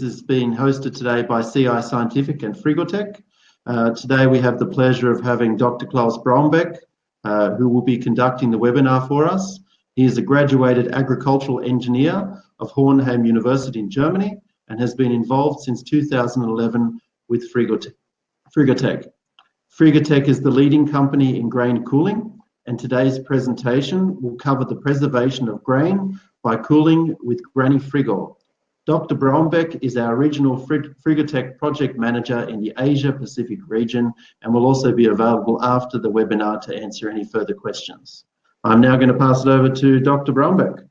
is being hosted today by CI Scientific and Frigortec. Today we have the pleasure of having Dr. Claus Braunbeck, who will be conducting the webinar for us. He is a graduated agricultural engineer of Hohenheim University in Germany and has been involved since 2011 with Frigortec. Frigortec is the leading company in grain cooling, and today's presentation will cover the preservation of grain by cooling with Granny Frigor. Dr. Braunbeck is our regional Frigortec project manager in the Asia Pacific region and will also be available after the webinar to answer any further questions. I'm now going to pass it over to Dr. Braunbeck.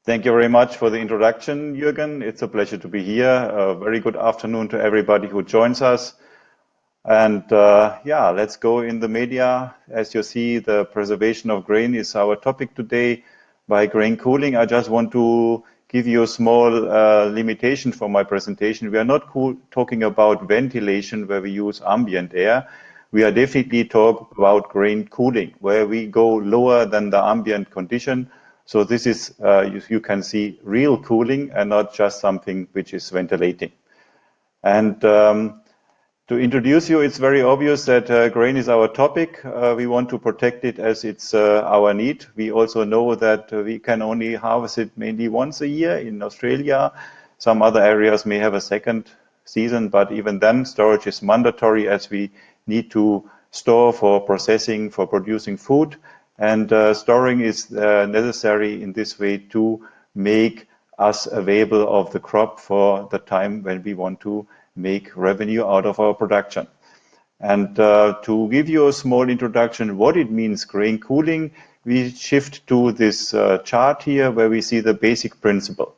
Thank you very much for the introduction, Jurgen. It's a pleasure to be here. A very good afternoon to everybody who joins us. And yeah, let's go in the media. As you see, the preservation of grain is our topic today. By grain cooling, I just want to give you a small limitation for my presentation. We are not talking about ventilation where we use ambient air. We are definitely talking about grain cooling, where we go lower than the ambient condition. So this is, you can see, real cooling and not just something which is ventilating. And to introduce you, it's very obvious that grain is our topic. We want to protect it as it's our need. We also know that we can only harvest it mainly once a year in Australia. Some other areas may have a second season, but even then storage is mandatory as we need to store for processing, for producing food. And storing is necessary in this way to make us available of the crop for the time when we want to make revenue out of our production. And to give you a small introduction what it means grain cooling, we shift to this chart here where we see the basic principle.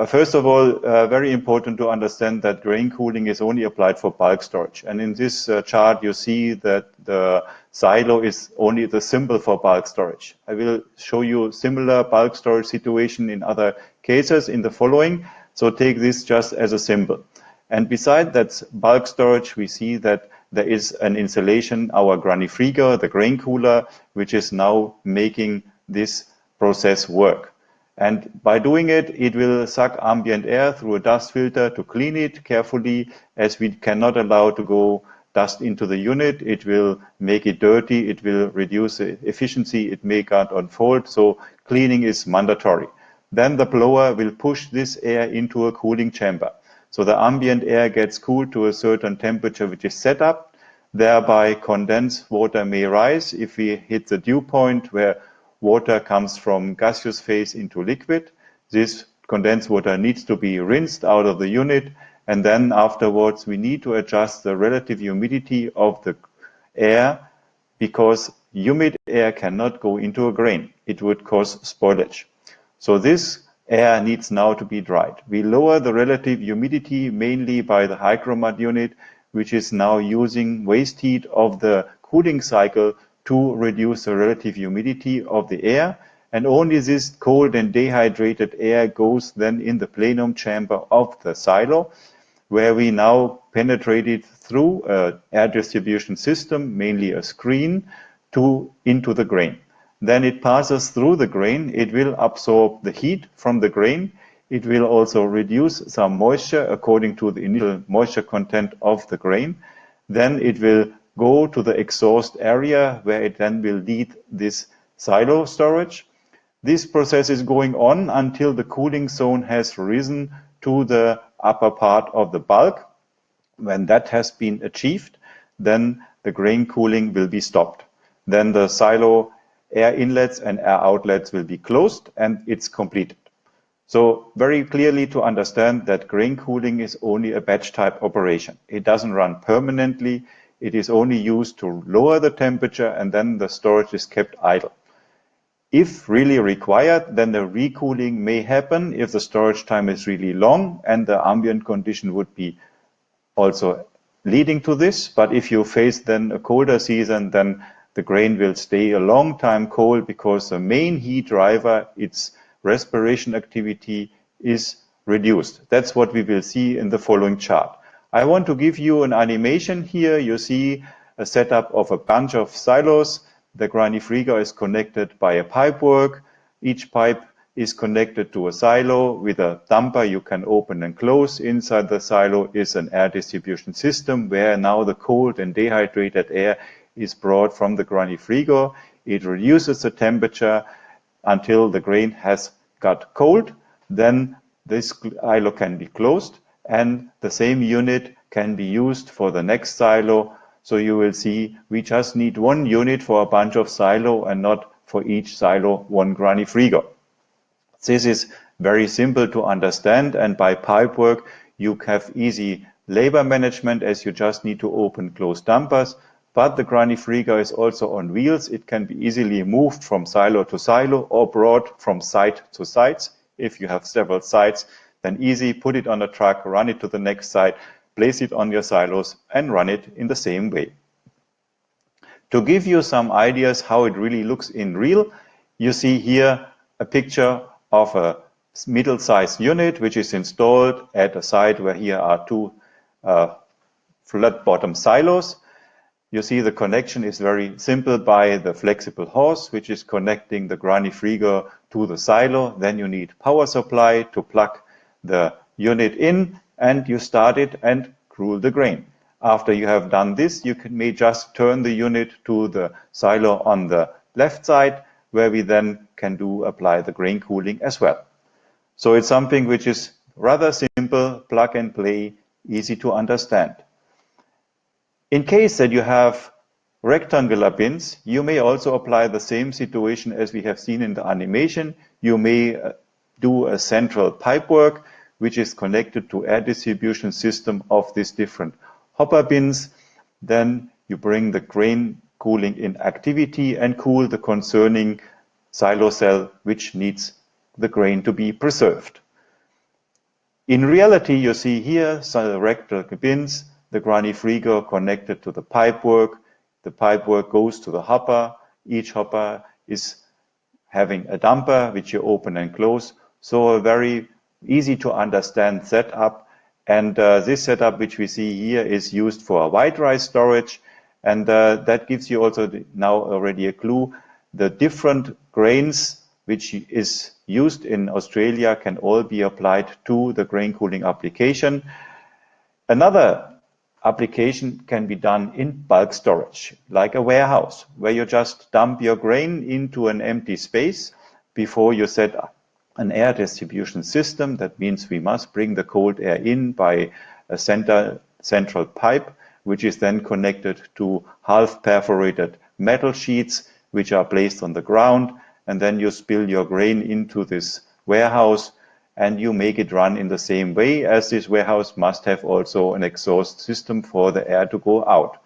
First of all, very important to understand that grain cooling is only applied for bulk storage. And in this chart you see that the silo is only the symbol for bulk storage. I will show you similar bulk storage situation in other cases in the following. So take this just as a symbol. And beside that bulk storage, we see that there is an installation, our Granny Frigor, the grain cooler, which is now making this process work. And by doing it, it will suck ambient air through a dust filter to clean it carefully, as we cannot allow to go dust into the unit. It will make it dirty, it will reduce the efficiency, it may not unfold, so cleaning is mandatory. Then the blower will push this air into a cooling chamber. So the ambient air gets cooled to a certain temperature which is set up, thereby condensed water may rise if we hit the dew point where water comes from gaseous phase into liquid. This condensed water needs to be rinsed out of the unit, and then afterwards we need to adjust the relative humidity of the air, because humid air cannot go into a grain. It would cause spoilage. So this air needs now to be dried. We lower the relative humidity mainly by the hygromat unit, which is now using waste heat of the cooling cycle to reduce the relative humidity of the air. And only this cold and dehydrated air goes then in the plenum chamber of the silo, where we now penetrate it through an air distribution system, mainly a screen, into the grain. Then it passes through the grain, it will absorb the heat from the grain, it will also reduce some moisture according to the initial moisture content of the grain. Then it will go to the exhaust area where it then will lead this silo storage. This process is going on until the cooling zone has risen to the upper part of the bulk. When that has been achieved, then the grain cooling will be stopped. Then the silo air inlets and air outlets will be closed and it's completed. So very clearly to understand that grain cooling is only a batch type operation. It doesn't run permanently. It is only used to lower the temperature and then the storage is kept idle. If really required, then the recooling may happen if the storage time is really long and the ambient condition would be also leading to this. But if you face then a colder season, then the grain will stay a long time cold because the main heat driver, its respiration activity, is reduced. That's what we will see in the following chart. I want to give you an animation here. You see a setup of a bunch of silos. The Granny Frigor is connected by a pipework. Each pipe is connected to a silo with a dumper you can open and close. Inside the silo is an air distribution system where now the cold and dehydrated air is brought from the granny frigo. It reduces the temperature until the grain has got cold. Then this silo can be closed and the same unit can be used for the next silo. So you will see we just need one unit for a bunch of silo and not for each silo one granny frigo. This is very simple to understand, and by pipework you have easy labor management as you just need to open close dumpers. But the granny frigo is also on wheels. It can be easily moved from silo to silo or brought from site to sites. If you have several sites, then easy, put it on a truck, run it to the next site, place it on your silos and run it in the same way. To give you some ideas how it really looks in real, you see here a picture of a middle-sized unit which is installed at a site where here are two flat bottom silos. You see the connection is very simple by the flexible hose, which is connecting the granny frigo to the silo. Then you need power supply to plug the unit in, and you start it and cool the grain. After you have done this, you may just turn the unit to the silo on the left side, where we then can apply the grain cooling as well. So it's something which is rather simple, plug and play, easy to understand. In case that you have rectangular bins, you may also apply the same situation as we have seen in the animation. You may do a central pipework, which is connected to air distribution system of these different hopper bins. Then you bring the grain cooling in activity and cool the concerning silo cell, which needs the grain to be preserved. In reality, you see here some rectangular bins, the granny frigo connected to the pipework. The pipework goes to the hopper. Each hopper is having a dumper which you open and close. So a very easy to understand setup. And this setup which we see here is used for a white rice storage. And that gives you also now already a clue. The different grains which is used in Australia can all be applied to the grain cooling application. Another application can be done in bulk storage, like a warehouse, where you just dump your grain into an empty space before you set up an air distribution system. That means we must bring the cold air in by a central pipe, which is then connected to half perforated metal sheets, which are placed on the ground. And then you spill your grain into this warehouse and you make it run in the same way, as this warehouse must have also an exhaust system for the air to go out.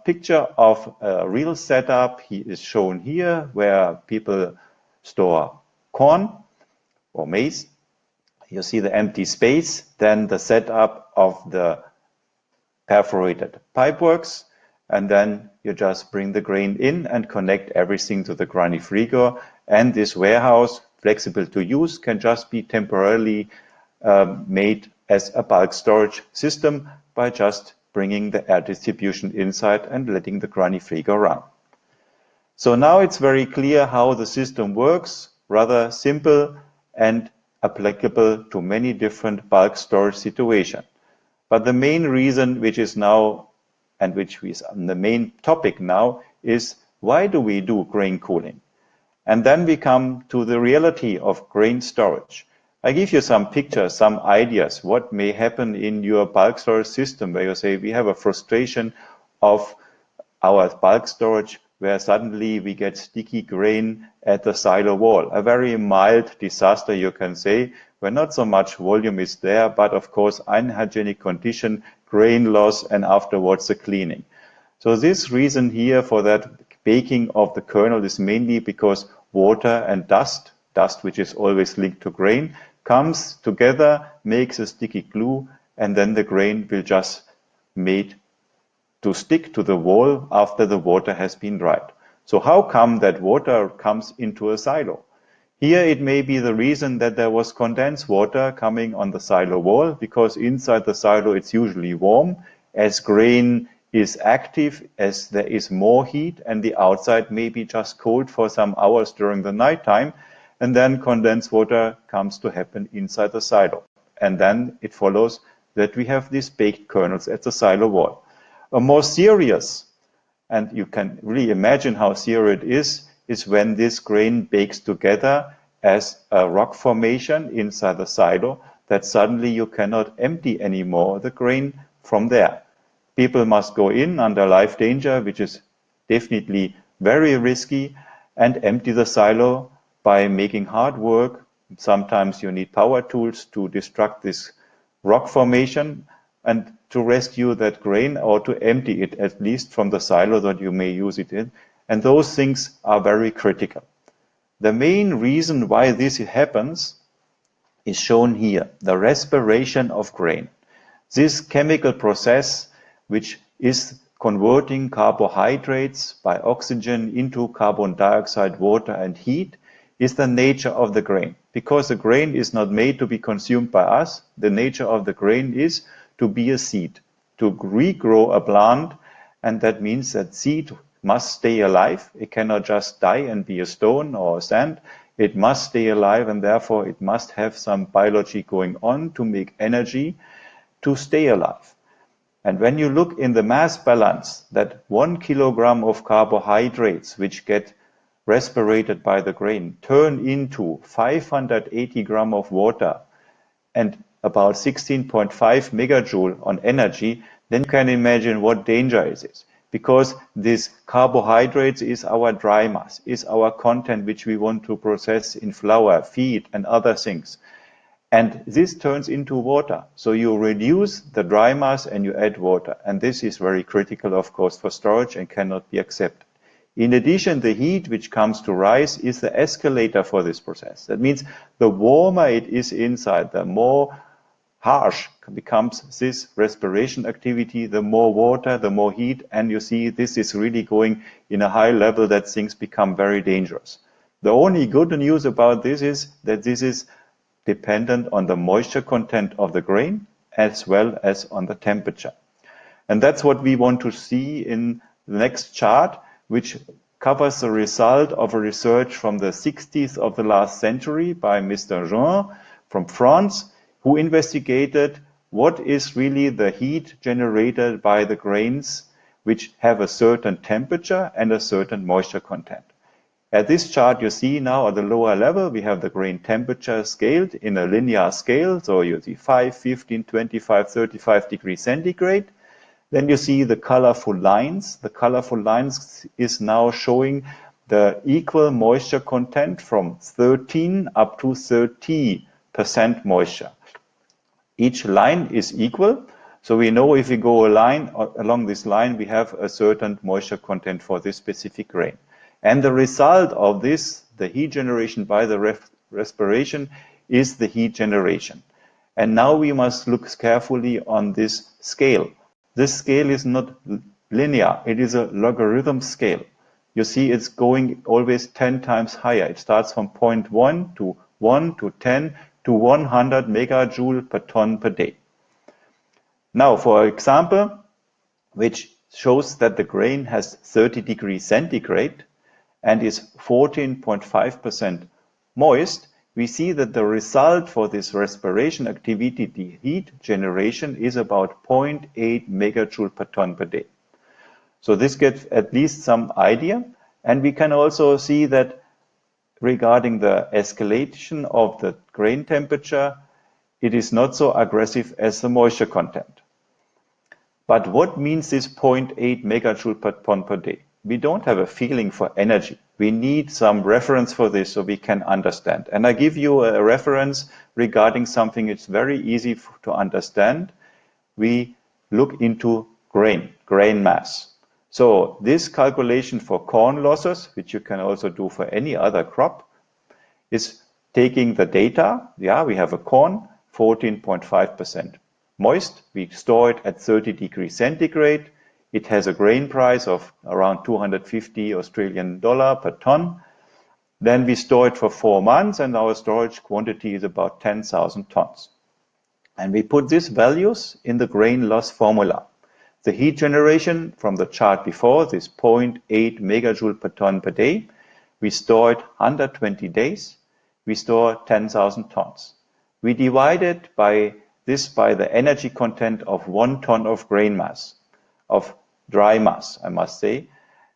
Picture of a real setup is shown here, where people store corn or maize. You see the empty space, then the setup of the perforated pipeworks, and then you just bring the grain in and connect everything to the granny frigo, and this warehouse, flexible to use, can just be temporarily made as a bulk storage system by just bringing the air distribution inside and letting the granny frigo run. So now it's very clear how the system works, rather simple and applicable to many different bulk storage situations. But the main reason, which is now, and which is the main topic now, is why do we do grain cooling? And then we come to the reality of grain storage. I give you some pictures, some ideas, what may happen in your bulk storage system, where you say we have a frustration of our bulk storage, where suddenly we get sticky grain at the silo wall. A very mild disaster, you can say, where not so much volume is there, but of course unhygienic condition, grain loss, and afterwards the cleaning. So this reason here for that baking of the kernel is mainly because water and dust, which is always linked to grain, comes together, makes a sticky glue, and then the grain will just made to stick to the wall after the water has been dried. So how come that water comes into a silo? Here it may be the reason that there was condensed water coming on the silo wall, because inside the silo it's usually warm. As grain is active, as there is more heat, and the outside may be just cold for some hours during the night time. and then condensed water comes to happen inside the silo. And then it follows that we have these baked kernels at the silo wall. A more serious, and you can really imagine how serious it is when this grain bakes together as a rock formation inside the silo, that suddenly you cannot empty anymore the grain from there. People must go in under life danger, which is definitely very risky, and empty the silo by making hard work. Sometimes you need power tools to destruct this rock formation and to rescue that grain, or to empty it at least from the silo that you may use it in. And those things are very critical. The main reason why this happens is shown here, the respiration of grain. This chemical process, which is converting carbohydrates by oxygen into carbon dioxide, water, and heat, is the nature of the grain. Because the grain is not made to be consumed by us, the nature of the grain is to be a seed, to regrow a plant, and that means that seed must stay alive. It cannot just die and be a stone or a sand. It must stay alive, and therefore it must have some biology going on to make energy to stay alive. And when you look in the mass balance, that 1 kilogram of carbohydrates which get respirated by the grain turn into 580 grams of water and about 16.5 megajoule on energy, then you can imagine what danger it is. Because this carbohydrates is our dry mass, is our content which we want to process in flour, feed, and other things. And this turns into water. So you reduce the dry mass and you add water. And this is very critical, of course, for storage and cannot be accepted. In addition, the heat which comes to rise is the escalator for this process. That means the warmer it is inside, the more harsh becomes this respiration activity, the more water, the more heat, and you see this is really going in a high level that things become very dangerous. The only good news about this is that this is dependent on the moisture content of the grain as well as on the temperature. And that's what we want to see in the next chart, which covers the result of a research from the 60s of the last century by Mr. Jurgen from France, who investigated what is really the heat generated by the grains which have a certain temperature and a certain moisture content. At this chart you see now at the lower level we have the grain temperature scaled in a linear scale, so you see 5, 15, 25, 35 degrees centigrade. Then you see the colorful lines. The colorful lines is now showing the equal moisture content from 13 up to 30% moisture. Each line is equal, so we know if we go along this line, we have a certain moisture content for this specific grain. And the result of this, the heat generation by the respiration, is the heat generation. And now we must look carefully on this scale. This scale is not linear, it is a logarithm scale. You see it's going always 10 times higher. It starts from 0.1 to 1 to 10 to 100 megajoule per ton per day. Now, for example, which shows that the grain has 30 degrees centigrade and is 14.5% moist, we see that the result for this respiration activity, the heat generation, is about 0.8 megajoule per ton per day. So this gives at least some idea. And we can also see that regarding the escalation of the grain temperature, it is not so aggressive as the moisture content. But what means this 0.8 megajoule per ton per day? We don't have a feeling for energy. We need some reference for this so we can understand. And I give you a reference regarding something it's very easy to understand. We look into grain mass. So this calculation for corn losses, which you can also do for any other crop, is taking the data. Yeah, we have a corn, 14.5% moist. We store it at 30 degrees centigrade. It has a grain price of around 250 Australian dollar per ton. Then we store it for 4 months and our storage quantity is about 10,000 tons. And we put these values in the grain loss formula. The heat generation from the chart before, this 0.8 megajoule per ton per day, we store it 120 days. we store 10,000 tons. We divide by the energy content of 1 ton of grain mass, of dry mass, I must say,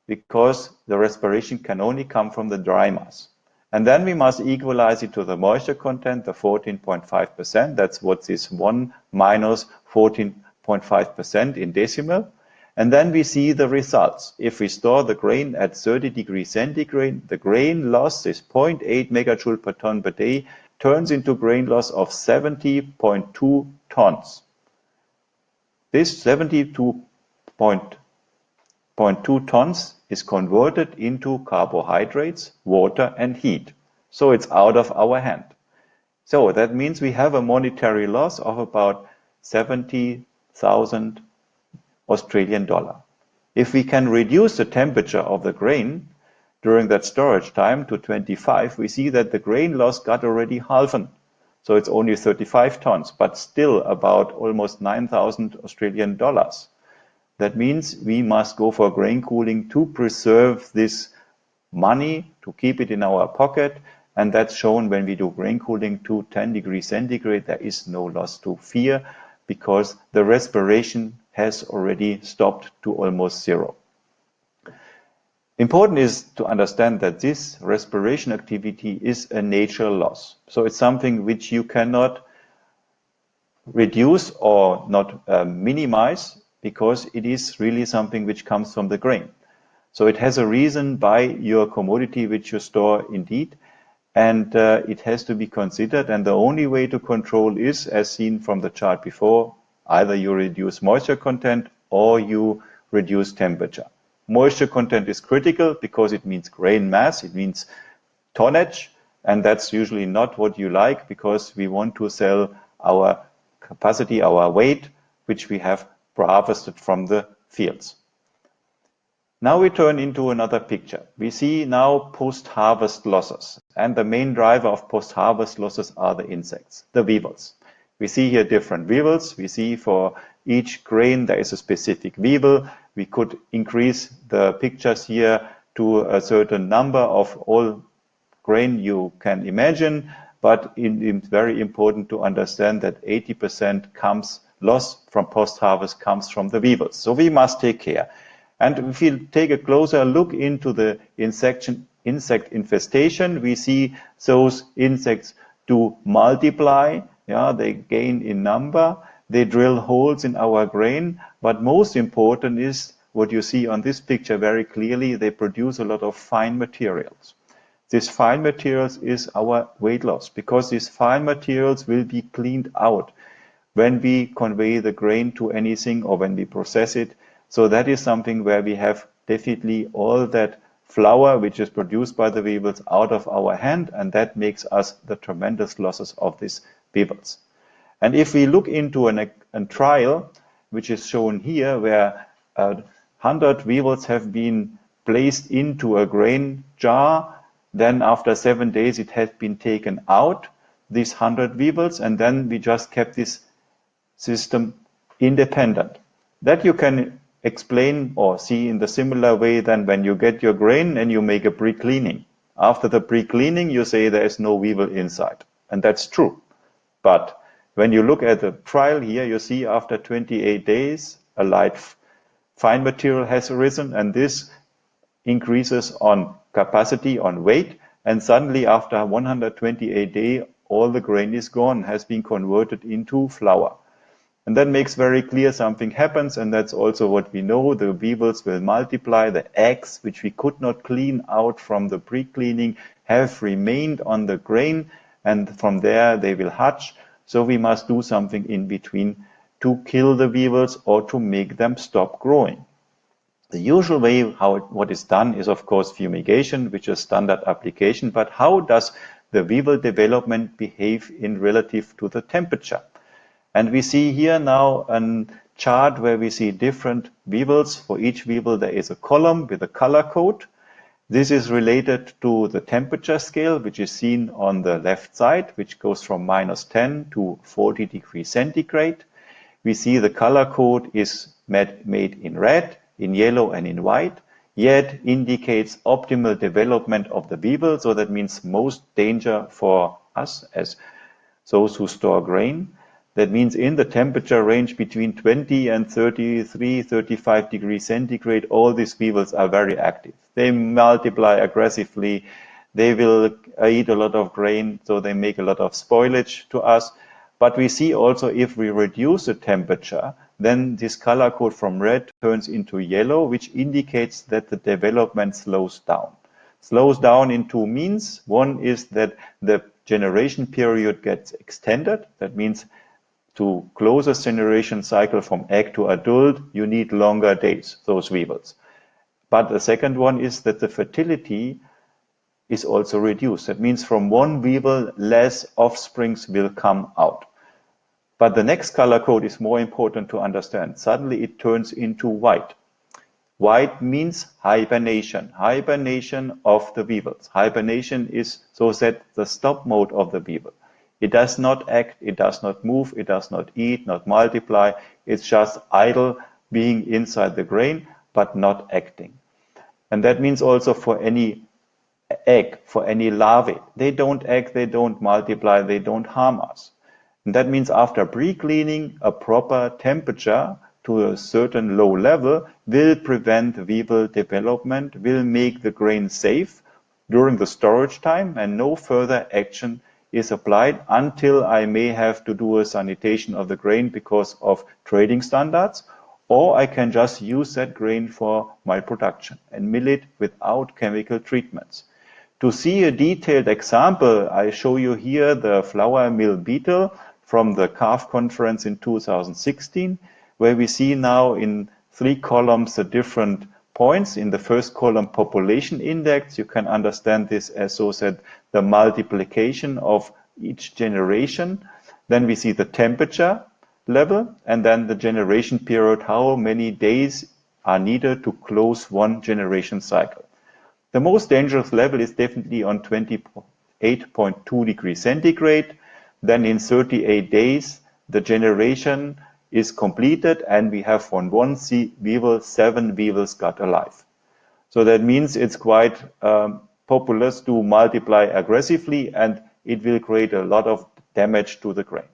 because the respiration can only come from the dry mass. And then we must equalize it to the moisture content, the 14.5%. That's what this 1 minus 14.5% in decimal. And then we see the results. If we store the grain at 30 degrees centigrade, the grain loss is 0.8 megajoule per ton per day, turns into grain loss of 70.2 tons. This 72.2 tons is converted into carbohydrates, water, and heat. So it's out of our hand. So that means we have a monetary loss of about 70,000 Australian dollar. If we can reduce the temperature of the grain during that storage time to 25, we see that the grain loss got already halved. So it's only 35 tons, but still about almost 9,000 Australian dollars. That means we must go for grain cooling to preserve this money, to keep it in our pocket. And that's shown when we do grain cooling to 10 degrees centigrade. There is no loss to fear because the respiration has already stopped to almost zero. Important is to understand that this respiration activity is a natural loss. So it's something which you cannot reduce or not minimize because it is really something which comes from the grain. So it has a reason by your commodity which you store indeed, and it has to be considered. And the only way to control is, as seen from the chart before, either you reduce moisture content or you reduce temperature. Moisture content is critical because it means grain mass, it means tonnage, and that's usually not what you like because we want to sell our capacity, our weight, which we have harvested from the fields. Now we turn into another picture. We see now post-harvest losses, and the main driver of post-harvest losses are the insects, the weevils. We see here different weevils. We see for each grain there is a specific weevil. We could increase the pictures here to a certain number of all grain you can imagine, but it's very important to understand that 80% loss from post-harvest comes from the weevils. So we must take care. And if you take a closer look into the insect infestation, we see those insects do multiply. Yeah, they gain in number, they drill holes in our grain, but most important is what you see on this picture very clearly, they produce a lot of fine materials. This fine materials is our weight loss because these fine materials will be cleaned out when we convey the grain to anything or when we process it. So that is something where we have definitely all that flour which is produced by the weevils out of our hand, and that makes us the tremendous losses of these weevils. And if we look into a trial, which is shown here, where 100 weevils have been placed into a grain jar, then after 7 days it has been taken out, these 100 weevils, and then we just kept this system independent. That you can explain or see in the similar way than when you get your grain and you make a pre-cleaning. After the pre-cleaning, you say there is no weevil inside, and that's true. But when you look at the trial here, you see after 28 days, a light fine material has arisen, and this increases on capacity, on weight, and suddenly after 128 days, all the grain is gone, has been converted into flour. And that makes very clear something happens, and that's also what we know. The weevils will multiply. The eggs, which we could not clean out from the pre-cleaning, have remained on the grain, and from there they will hatch. So we must do something in between to kill the weevils or to make them stop growing. The usual way what is done is, of course, fumigation, which is standard application. But how does the weevil development behave in relative to the temperature? And we see here now a chart where we see different weevils. For each weevil, there is a column with a color code. This is related to the temperature scale, which is seen on the left side, which goes from -10 to 40 degrees centigrade. We see the color code is made in red, in yellow, and in white. yet indicates optimal development of the weevil. So that means most danger for us as those who store grain. That means in the temperature range between 20 and 33, 35 degrees centigrade, all these weevils are very active. They multiply aggressively. They will eat a lot of grain, so they make a lot of spoilage to us. But we see also if we reduce the temperature, then this color code from red turns into yellow, which indicates that the development slows down. Slows down in two means. One is that the generation period gets extended. That means to close a generation cycle from egg to adult, you need longer days, those weevils. But the second one is that the fertility is also reduced. That means from one weevil, less offsprings will come out. But the next color code is more important to understand. Suddenly it turns into white. White means hibernation, hibernation of the weevils. Hibernation is so that the stop mode of the weevil. It does not act, it does not move, it does not eat, not multiply. It's just idle, being inside the grain, but not acting. And that means also for any egg, for any larvae. They don't act, they don't multiply, they don't harm us. And that means after pre-cleaning, a proper temperature to a certain low level will prevent weevil development, will make the grain safe during the storage time, and no further action is applied until I may have to do a sanitation of the grain because of trading standards, or I can just use that grain for my production and mill it without chemical treatments. To see a detailed example, I show you here the flour mill beetle from the CAF conference in 2016, where we see now in 3 columns the different points. In the first column, population index. You can understand this as so said the multiplication of each generation. Then we see the temperature level, and then the generation period, how many days are needed to close one generation cycle. The most dangerous level is definitely on 28.2 degrees centigrade. Then in 38 days, the generation is completed, and we have on one weevil, 7 weevils got alive. So that means it's quite populous to multiply aggressively, and it will create a lot of damage to the grain.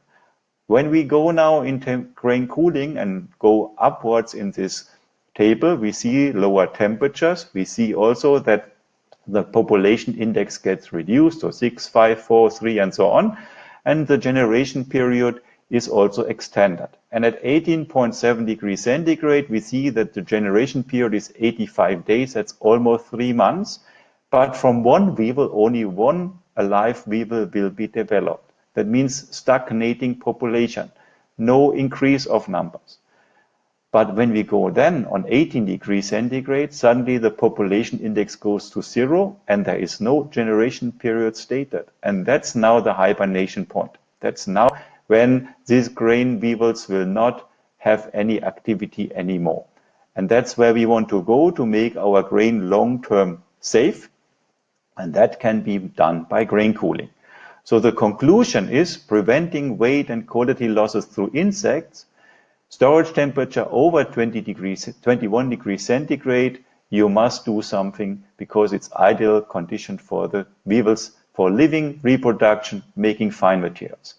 When we go now into grain cooling and go upwards in this table, we see lower temperatures. We see also that the population index gets reduced, so 6, 5, 4, 3, and so on. And the generation period is also extended. And at 18.7 degrees centigrade, we see that the generation period is 85 days. That's almost 3 months. But from one weevil, only one alive weevil will be developed. That means stagnating population, no increase of numbers. But when we go then on 18 degrees centigrade, suddenly the population index goes to 0 and there is no generation period stated. And that's now the hibernation point. That's now when these grain weevils will not have any activity anymore. And that's where we want to go to make our grain long-term safe. And that can be done by grain cooling. So the conclusion is preventing weight and quality losses through insects. Storage temperature over 21 degrees centigrade, you must do something because it's ideal condition for the weevils for living, reproduction, making fine materials.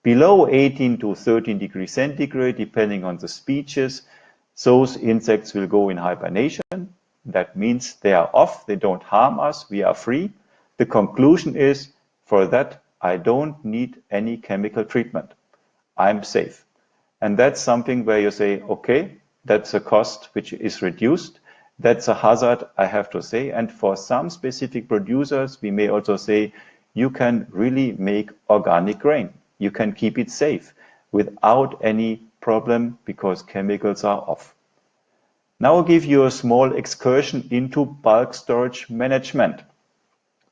Below 18 to 13 degrees centigrade, depending on the species, those insects will go in hibernation. That means they are off, they don't harm us, we are free. The conclusion is, for that, I don't need any chemical treatment. I'm safe. And that's something where you say, okay, that's a cost which is reduced. That's a hazard, I have to say. And for some specific producers, we may also say, you can really make organic grain. You can keep it safe without any problem because chemicals are off. Now I'll give you a small excursion into bulk storage management.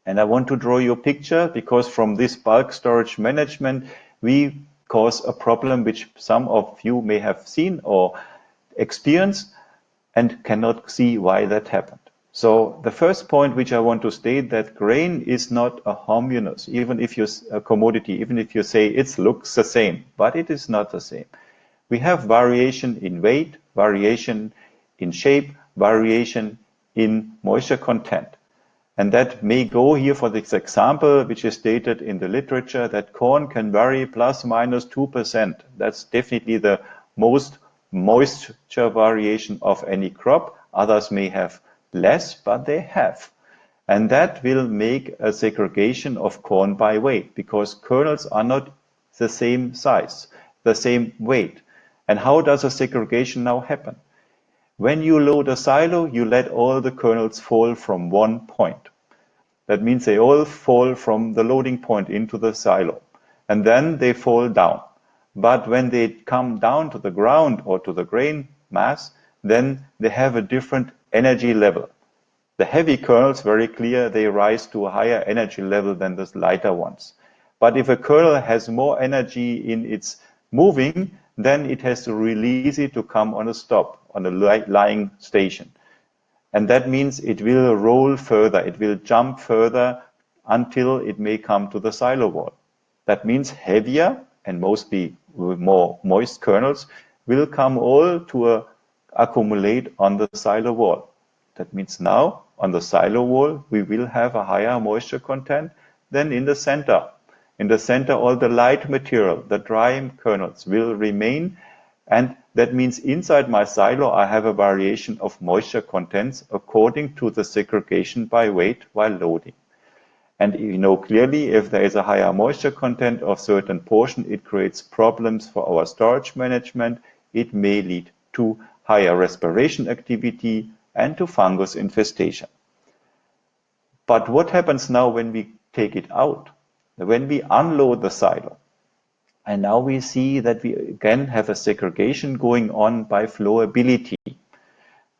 And I want to draw you a picture because from this bulk storage management, we cause a problem which some of you may have seen or experienced and cannot see why that happened. So the first point which I want to state that grain is not a homogeneous, even if you're a commodity, even if you say it looks the same, but it is not the same. We have variation in weight, variation in shape, variation in moisture content. And that may go here for this example, which is stated in the literature, that corn can vary plus minus 2%. That's definitely the most moisture variation of any crop. Others may have less, but they have. And that will make a segregation of corn by weight, because kernels are not the same size, the same weight. And how does a segregation now happen? When you load a silo, you let all the kernels fall from one point. That means they all fall from the loading point into the silo, and then they fall down. But when they come down to the ground or to the grain mass, then they have a different energy level. The heavy kernels, very clear, they rise to a higher energy level than the lighter ones. But if a kernel has more energy in its moving, then it has to release it to come on a stop, on a lying station. And that means it will roll further, it will jump further until it may come to the silo wall. That means heavier and mostly more moist kernels will come all to accumulate on the silo wall. That means now on the silo wall we will have a higher moisture content than in the center. In the center, all the light material, the dry kernels, will remain, and that means inside my silo I have a variation of moisture contents according to the segregation by weight while loading. And you know clearly, if there is a higher moisture content of certain portion, it creates problems for our storage management. It may lead to higher respiration activity and to fungus infestation. But what happens now when we take it out? When we unload the silo, and now we see that we again have a segregation going on by flowability.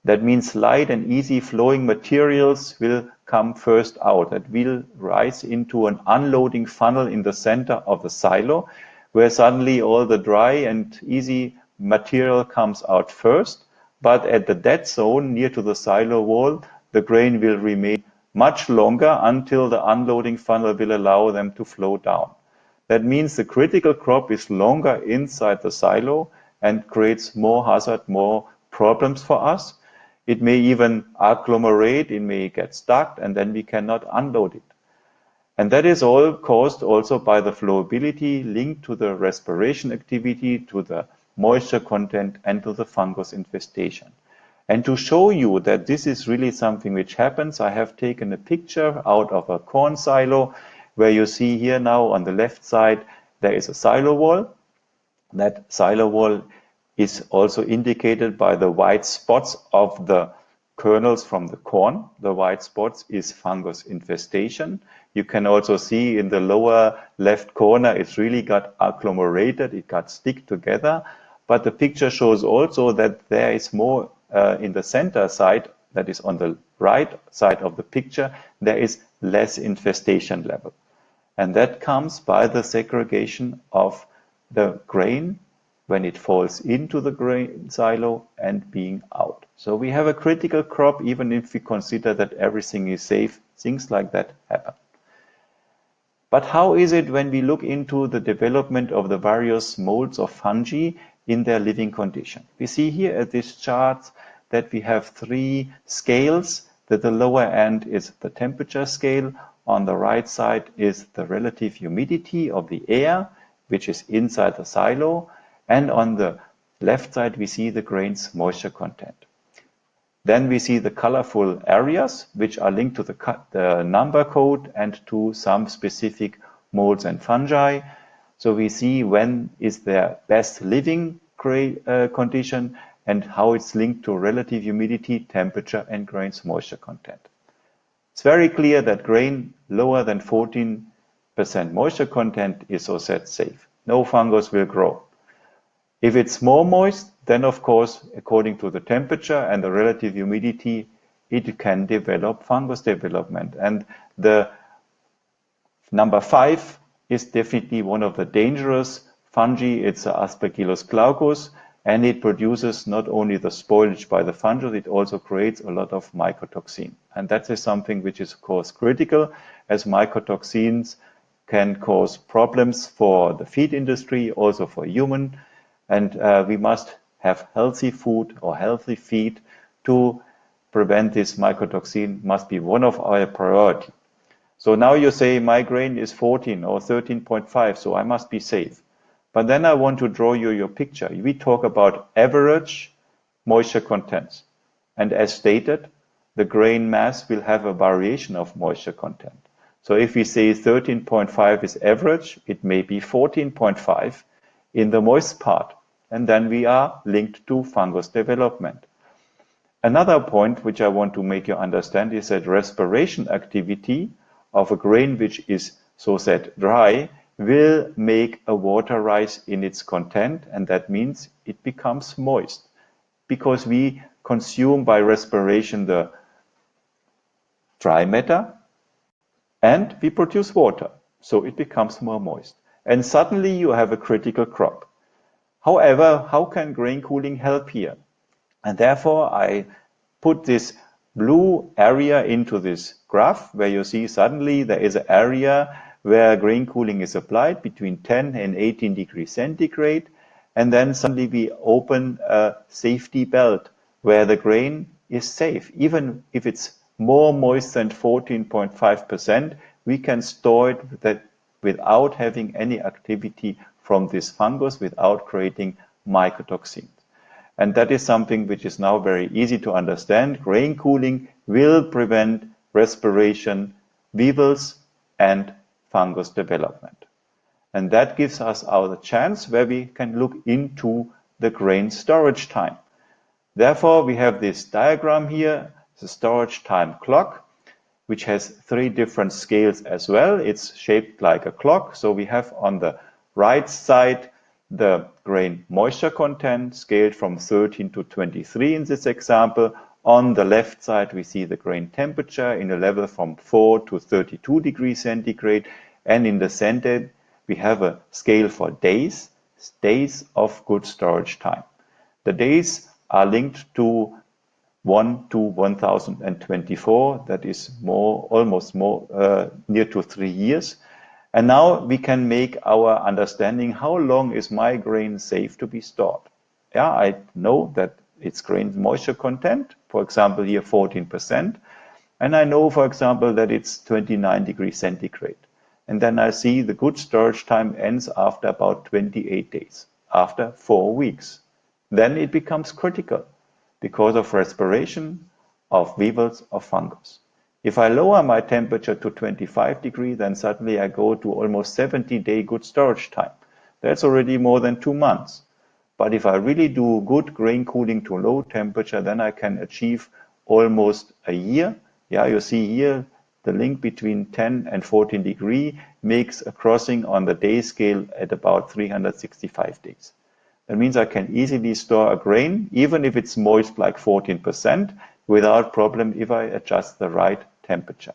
That means light and easy flowing materials will come first out. That will rise into an unloading funnel in the center of the silo, where suddenly all the dry and easy material comes out first. But at the dead zone near to the silo wall, the grain will remain much longer until the unloading funnel will allow them to flow down. That means the critical crop is longer inside the silo and creates more hazard, more problems for us. It may even agglomerate, it may get stuck, and then we cannot unload it. And that is all caused also by the flowability linked to the respiration activity, to the moisture content, and to the fungus infestation. And to show you that this is really something which happens, I have taken a picture out of a corn silo, where you see here now on the left side, there is a silo wall. That silo wall is also indicated by the white spots of the kernels from the corn. The white spots is fungus infestation. You can also see in the lower left corner, it's really got agglomerated, it got stick together. But the picture shows also that there is more in the center side, that is on the right side of the picture, there is less infestation level. And that comes by the segregation of the grain when it falls into the grain silo and being out. So we have a critical crop, even if we consider that everything is safe, things like that happen. But how is it when we look into the development of the various molds of fungi in their living condition? We see here at this chart that we have three scales, that the lower end is the temperature scale, on the right side is the relative humidity of the air, which is inside the silo, and on the left side we see the grain's moisture content. Then we see the colorful areas, which are linked to the number code and to some specific molds and fungi. So we see when is their best living condition and how it's linked to relative humidity, temperature, and grain's moisture content. It's very clear that grain lower than 14% moisture content is so said safe. No fungus will grow. If it's more moist, then of course, according to the temperature and the relative humidity, it can develop fungus development. And the number 5 is definitely one of the dangerous fungi. It's Aspergillus glaucus, and it produces not only the spoilage by the fungus, it also creates a lot of mycotoxin. And that is something which is of course critical, as mycotoxins can cause problems for the feed industry, also for human. And we must have healthy food or healthy feed to prevent this mycotoxin must be one of our priority. So now you say my grain is 14 or 13.5, so I must be safe. But then I want to draw you your picture. We talk about average moisture contents. And as stated, the grain mass will have a variation of moisture content. So if we say 13.5 is average, it may be 14.5 in the moist part. And then we are linked to fungus development. Another point which I want to make you understand is that respiration activity of a grain which is, so said, dry, will make a water rise in its content, and that means it becomes moist, because we consume by respiration the dry matter and we produce water, so it becomes more moist. And suddenly you have a critical crop. However, how can grain cooling help here? And therefore I put this blue area into this graph, where you see suddenly there is an area where grain cooling is applied between 10 and 18 degrees centigrade, and then suddenly we open a safety belt where the grain is safe. Even if it's more moist than 14.5%, we can store it without having any activity from this fungus, without creating mycotoxins. And that is something which is now very easy to understand. Grain cooling will prevent respiration, weevils, and fungus development. And that gives us our chance where we can look into the grain storage time. Therefore, we have this diagram here, the storage time clock, which has 3 different scales as well. It's shaped like a clock. So we have on the right side the grain moisture content scaled from 13 to 23 in this example. On the left side, we see the grain temperature in a level from 4 to 32 degrees centigrade. And in the center, we have a scale for days of good storage time. The days are linked to 1 to 1024. That is almost near to 3 years. And now we can make our understanding how long is my grain safe to be stored. Yeah, I know that its grain moisture content, for example, here 14%. And I know, for example, that it's 29 degrees centigrade. And then I see the good storage time ends after about 28 days, after 4 weeks. Then it becomes critical because of respiration, of weevils, of fungus. If I lower my temperature to 25 degrees, then suddenly I go to almost 70-day good storage time. That's already more than 2 months. But if I really do good grain cooling to low temperature, then I can achieve almost a year. Yeah, you see here the link between 10 and 14 degrees makes a crossing on the day scale at about 365 days. That means I can easily store a grain, even if it's moist like 14%, without problem if I adjust the right temperature.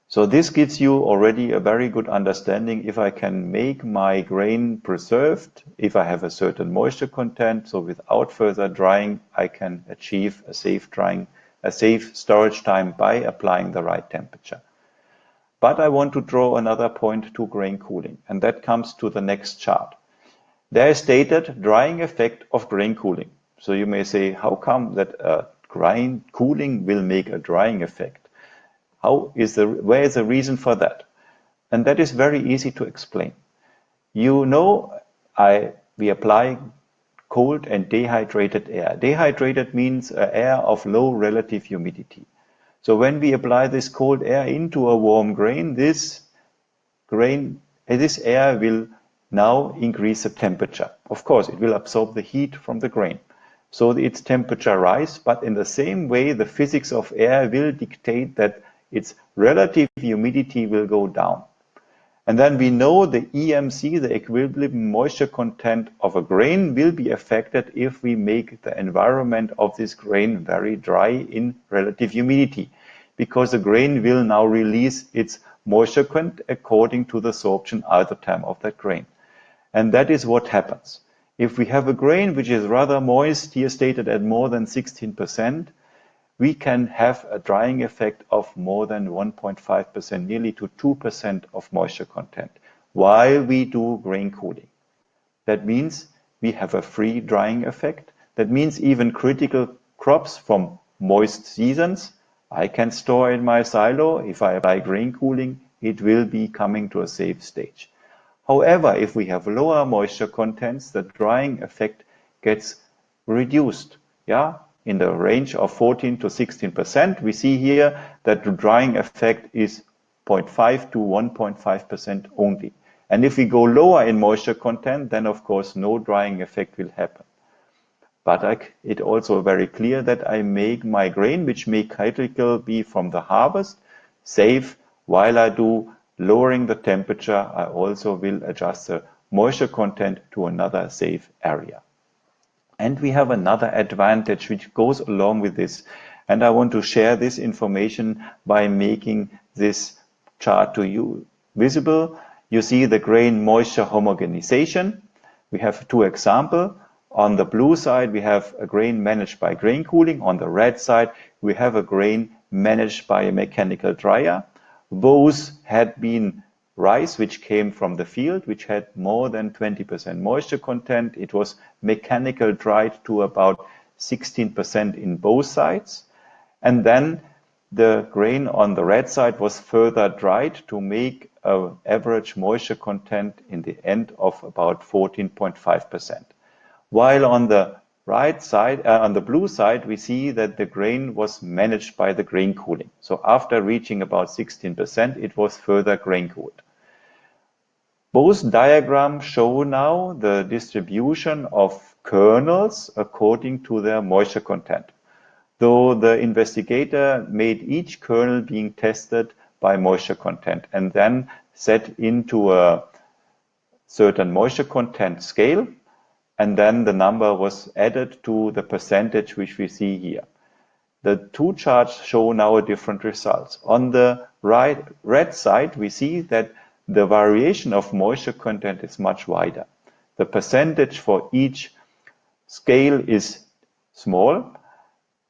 So this gives you already a very good understanding if I can make my grain preserved, if I have a certain moisture content, so without further drying, I can achieve a safe storage time by applying the right temperature. But I want to draw another point to grain cooling, and that comes to the next chart. There is stated drying effect of grain cooling. So you may say, how come that grain cooling will make a drying effect? Where is the reason for that? And that is very easy to explain. You know, we apply cold and dehydrated air. Dehydrated means air of low relative humidity. So when we apply this cold air into a warm grain, this air will now increase the temperature. Of course, it will absorb the heat from the grain. So its temperature rise, but in the same way, the physics of air will dictate that its relative humidity will go down. And then we know the EMC, the equilibrium moisture content of a grain, will be affected if we make the environment of this grain very dry in relative humidity, because the grain will now release its moisture content according to the sorption isotherm of that grain. And that is what happens. If we have a grain which is rather moist, here stated at more than 16%, we can have a drying effect of more than 1.5%, nearly to 2% of moisture content, while we do grain cooling. That means we have a free drying effect. That means even critical crops from moist seasons, I can store in my silo. If I apply grain cooling, it will be coming to a safe stage. However, if we have lower moisture contents, the drying effect gets reduced, in the range of 14 to 16%. We see here that the drying effect is 0.5 to 1.5% only. And if we go lower in moisture content, then of course no drying effect will happen. But it's also very clear that I make my grain, which may critical be from the harvest, safe. While I do lowering the temperature, I also will adjust the moisture content to another safe area. And we have another advantage which goes along with this. And I want to share this information by making this chart to you visible. You see the grain moisture homogenization. We have two examples. On the blue side, we have a grain managed by grain cooling. On the red side, we have a grain managed by a mechanical dryer. Both had been rice which came from the field, which had more than 20% moisture content. It was mechanical dried to about 16% in both sides. And then the grain on the red side was further dried to make an average moisture content in the end of about 14.5%. While on the right side, on the blue side, we see that the grain was managed by the grain cooling. So after reaching about 16%, it was further grain cooled. Both diagrams show now the distribution of kernels according to their moisture content. Though the investigator made each kernel being tested by moisture content and then set into a certain moisture content scale, and then the number was added to the percentage which we see here. The two charts show now different results. On the red side, we see that the variation of moisture content is much wider. The percentage for each scale is small,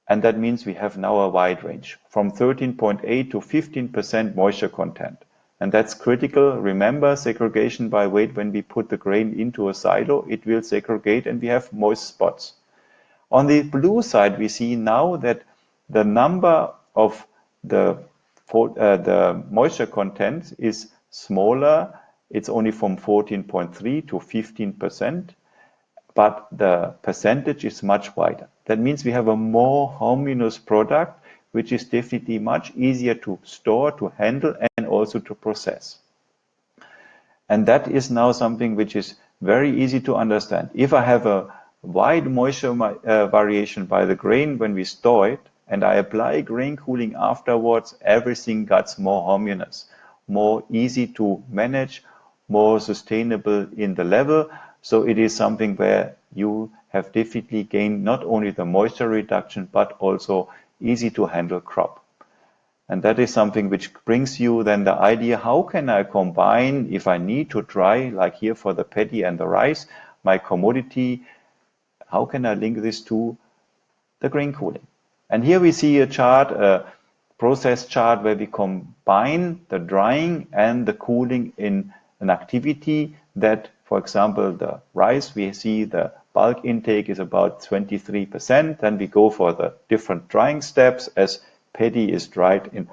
and that means we have now a wide range from 13.8 to 15% moisture content. And that's critical. Remember, segregation by weight, when we put the grain into a silo, it will segregate and we have moist spots. On the blue side, we see now that the number of the moisture content is smaller. It's only from 14.3 to 15%, but the percentage is much wider. That means we have a more homogeneous product, which is definitely much easier to store, to handle, and also to process. And that is now something which is very easy to understand. If I have a wide moisture variation by the grain when we store it, and I apply grain cooling afterwards, everything gets more homogeneous, more easy to manage, more sustainable in the level. So it is something where you have definitely gained not only the moisture reduction, but also easy to handle crop. And that is something which brings you then the idea, how can I combine, if I need to dry, like here for the paddy and the rice, my commodity, how can I link this to the grain cooling? And here we see a chart, a process chart where we combine the drying and the cooling in an activity that, for example, the rice, we see the bulk intake is about 23%. Then we go for the different drying steps, as paddy is dried in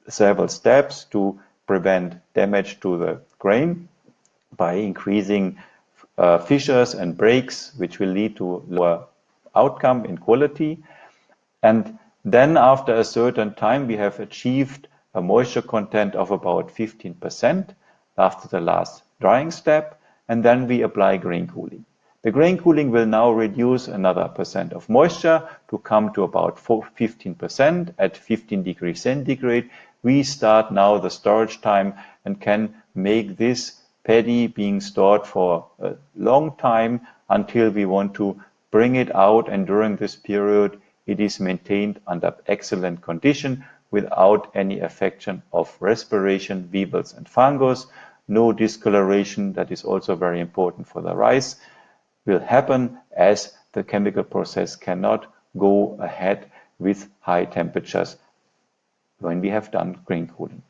several steps to prevent damage to the grain by increasing fissures and breaks, which will lead to lower outcome in quality. And then after a certain time, we have achieved a moisture content of about 15% after the last drying step, and then we apply grain cooling. The grain cooling will now reduce another percent of moisture to come to about 15% at 15 degrees centigrade. We start now the storage time and can make this paddy being stored for a long time until we want to bring it out, and during this period it is maintained under excellent condition without any affection of respiration, weevils and fungus. No discoloration, that is also very important for the rice, will happen, as the chemical process cannot go ahead with high temperatures when we have done grain cooling.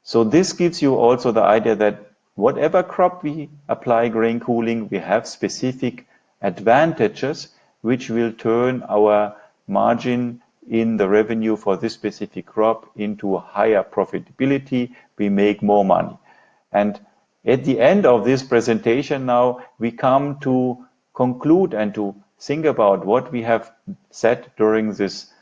So this gives you also the idea that whatever crop we apply grain cooling, we have specific advantages which will turn our margin in the revenue for this specific crop into a higher profitability, we make more money. And at the end of this presentation now, we come to conclude and to think about what we have said during this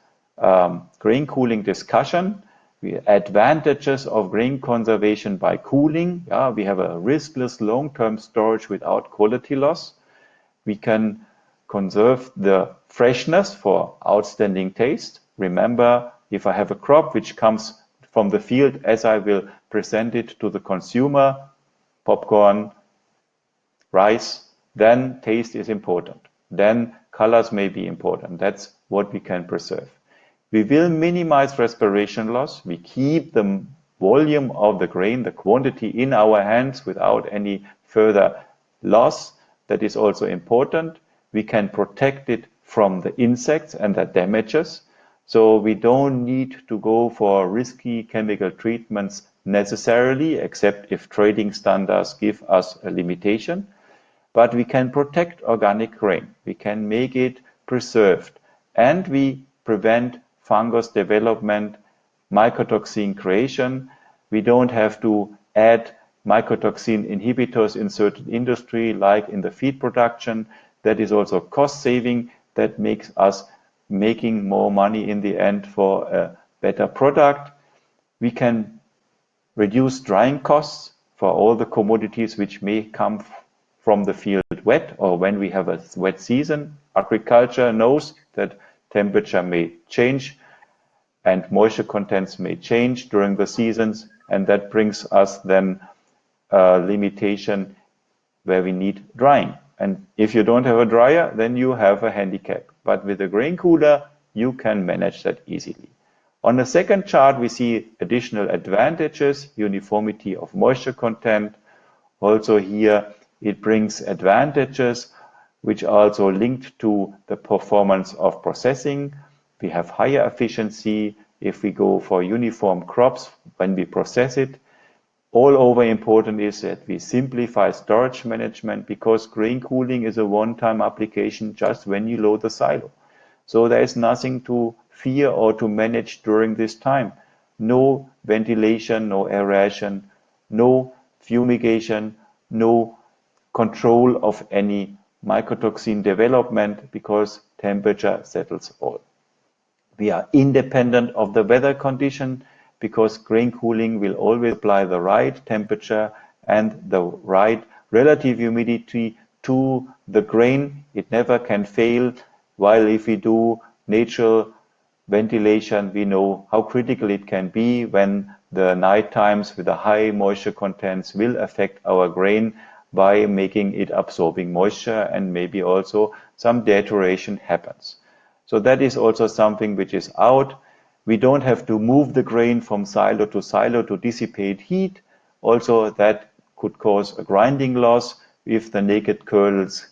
grain cooling discussion. The advantages of grain conservation by cooling. We have a riskless long-term storage without quality loss. We can conserve the freshness for outstanding taste. Remember, if I have a crop which comes from the field as I will present it to the consumer, popcorn, rice, then taste is important. Then colors may be important. That's what we can preserve. We will minimize respiration loss. We keep the volume of the grain, the quantity in our hands without any further loss. That is also important. We can protect it from the insects and the damages. So we don't need to go for risky chemical treatments necessarily, except if trading standards give us a limitation. But we can protect organic grain. We can make it preserved. And we prevent fungus development, mycotoxin creation. We don't have to add mycotoxin inhibitors in certain industry, like in the feed production. That is also cost saving. That makes us making more money in the end for a better product. We can reduce drying costs for all the commodities which may come from the field wet, or when we have a wet season. Agriculture knows that temperature may change and moisture contents may change during the seasons, and that brings us then a limitation where we need drying. And if you don't have a dryer, then you have a handicap. But with a grain cooler, you can manage that easily. On the second chart, we see additional advantages, uniformity of moisture content. Also here, it brings advantages which are also linked to the performance of processing. We have higher efficiency if we go for uniform crops when we process it. All over important is that we simplify storage management, because grain cooling is a one-time application just when you load the silo. So there is nothing to fear or to manage during this time. No ventilation, no aeration, no fumigation, no control of any mycotoxin development, because temperature settles all. We are independent of the weather condition, because grain cooling will always apply the right temperature and the right relative humidity to the grain. It never can fail. While if we do natural ventilation, we know how critical it can be when the night times with the high moisture contents will affect our grain by making it absorbing moisture, and maybe also some deterioration happens. So that is also something which is out. We don't have to move the grain from silo to dissipate heat. Also, that could cause a grinding loss if the naked kernels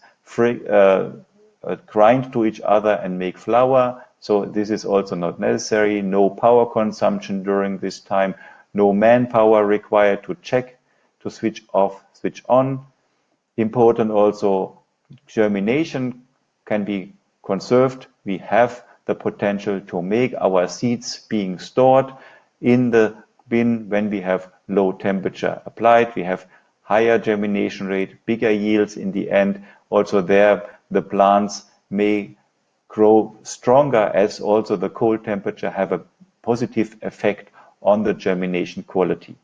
grind to each other and make flour. So this is also not necessary. No power consumption during this time. No manpower required to check, to switch off, switch on. Important also, germination can be conserved. We have the potential to make our seeds being stored in the bin when we have low temperature applied. We have higher germination rate, bigger yields in the end. Also there, the plants may grow stronger, as also the cold temperature have a positive effect on the germination quality.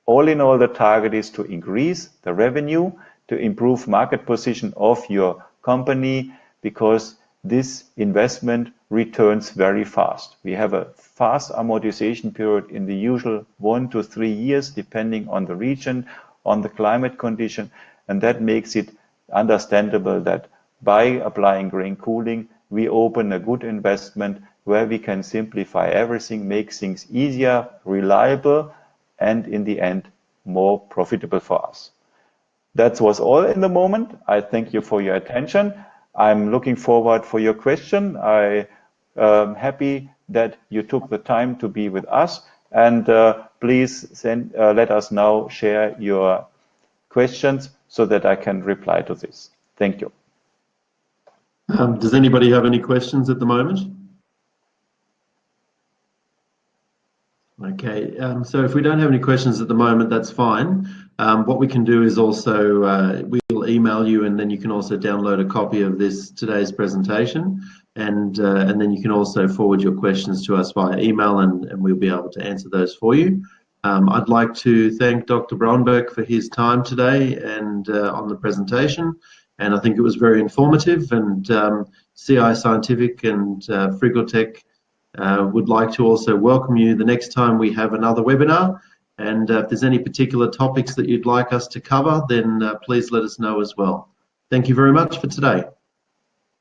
All in all, the target is to increase the revenue, to improve market position of your company, because this investment returns very fast. We have a fast amortization period in the usual 1 to 3 years, depending on the region, on the climate condition, and that makes it understandable that by applying grain cooling, we open a good investment where we can simplify everything, make things easier, reliable, and in the end, more profitable for us. That was all in the moment. I thank you for your attention. I'm looking forward for your question. I am happy that you took the time to be with us, and please let us now share your questions so that I can reply to this. Thank you. Does anybody have any questions at the moment? Okay, so if we don't have any questions at the moment, that's fine. What we can do is also we'll email you, and then you can also download a copy of today's presentation, and then you can also forward your questions to us via email, and we'll be able to answer those for you. I'd like to thank Dr. Braunbeck for his time today and on the presentation, and I think it was very informative. And CI Scientific and Frigortec would like to also welcome you the next time we have another webinar. And if there's any particular topics that you'd like us to cover, then please let us know as well. Thank you very much for today.